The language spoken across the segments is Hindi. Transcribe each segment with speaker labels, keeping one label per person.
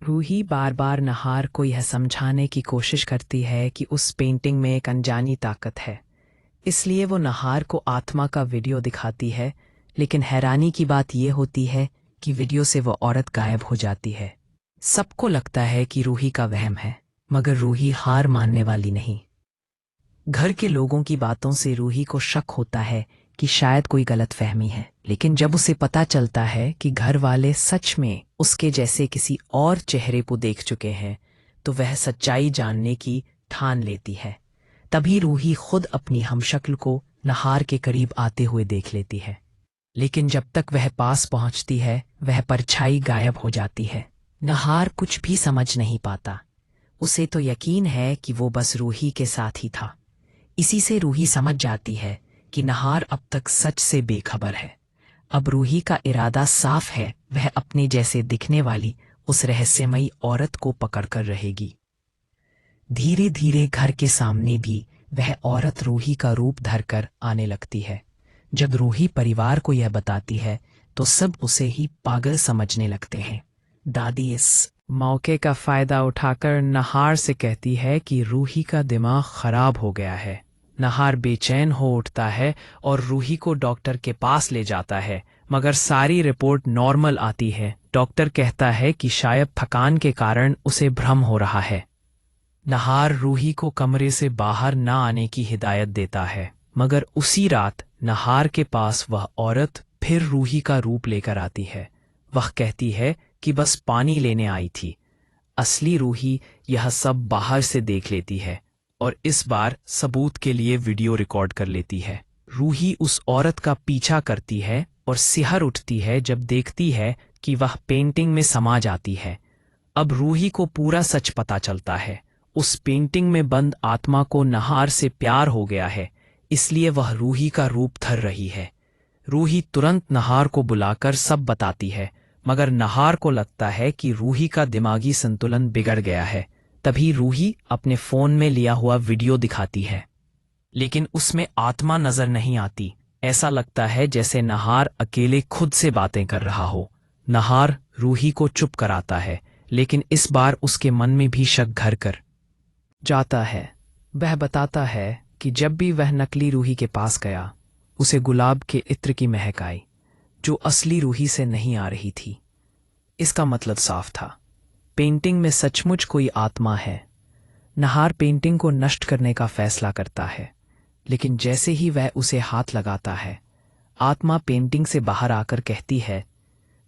Speaker 1: रूही बार बार नहार को यह समझाने की कोशिश करती है कि उस पेंटिंग में एक अनजानी ताकत है। इसलिए वो नहार को आत्मा का वीडियो दिखाती है, लेकिन हैरानी की बात यह होती है कि वीडियो से वो औरत गायब हो जाती है। सबको लगता है कि रूही का वहम है, मगर रूही हार मानने वाली नहीं। घर के लोगों की बातों से रूही को शक होता है कि शायद कोई गलतफहमी है, लेकिन जब उसे पता चलता है कि घर वाले सच में उसके जैसे किसी और चेहरे को देख चुके हैं, तो वह सच्चाई जानने की ठान लेती है। तभी रूही खुद अपनी हमशक्ल को नहार के करीब आते हुए देख लेती है, लेकिन जब तक वह पास पहुंचती है, वह परछाई गायब हो जाती है। नहार कुछ भी समझ नहीं पाता। उसे तो यकीन है कि वो बस रूही के साथ ही था। इसी से रूही समझ जाती है कि नहार अब तक सच से बेखबर है। अब रूही का इरादा साफ है, वह अपने जैसे दिखने वाली उस रहस्यमयी औरत को पकड़कर रहेगी। धीरे धीरे घर के सामने भी वह औरत रूही का रूप धरकर आने लगती है। जब रूही परिवार को यह बताती है, तो सब उसे ही पागल समझने लगते हैं। दादी इस मौके का फायदा उठाकर नहार से कहती है कि रूही का दिमाग खराब हो गया है। नहार बेचैन हो उठता है और रूही को डॉक्टर के पास ले जाता है, मगर सारी रिपोर्ट नॉर्मल आती है। डॉक्टर कहता है कि शायद थकान के कारण उसे भ्रम हो रहा है। नहार रूही को कमरे से बाहर न आने की हिदायत देता है, मगर उसी रात नहार के पास वह औरत फिर रूही का रूप लेकर आती है। वह कहती है कि बस पानी लेने आई थी। असली रूही यह सब बाहर से देख लेती है और इस बार सबूत के लिए वीडियो रिकॉर्ड कर लेती है। रूही उस औरत का पीछा करती है और सिहर उठती है जब देखती है कि वह पेंटिंग में समा जाती है। अब रूही को पूरा सच पता चलता है। उस पेंटिंग में बंद आत्मा को नहार से प्यार हो गया है, इसलिए वह रूही का रूप धर रही है। रूही तुरंत नहार को बुलाकर सब बताती है, मगर नहार को लगता है कि रूही का दिमागी संतुलन बिगड़ गया है। तभी रूही अपने फोन में लिया हुआ वीडियो दिखाती है, लेकिन उसमें आत्मा नजर नहीं आती। ऐसा लगता है जैसे नहार अकेले खुद से बातें कर रहा हो। नहार रूही को चुप कराता है, लेकिन इस बार उसके मन में भी शक घर कर जाता है। वह बताता है कि जब भी वह नकली रूही के पास गया, उसे गुलाब के इत्र की महक आई, जो असली रूही से नहीं आ रही थी। इसका मतलब साफ था, पेंटिंग में सचमुच कोई आत्मा है। नहार पेंटिंग को नष्ट करने का फैसला करता है, लेकिन जैसे ही वह उसे हाथ लगाता है, आत्मा पेंटिंग से बाहर आकर कहती है,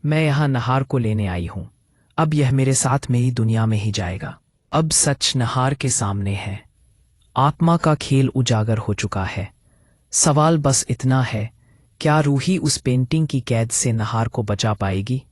Speaker 1: मैं यहाँ नहार को लेने आई हूँ। अब यह मेरे साथ मेरी दुनिया में ही जाएगा। अब सच नहार के सामने है। आत्मा का खेल उजागर हो चुका है। सवाल बस इतना है, क्या रूही उस पेंटिंग की कैद से नहार को बचा पाएगी?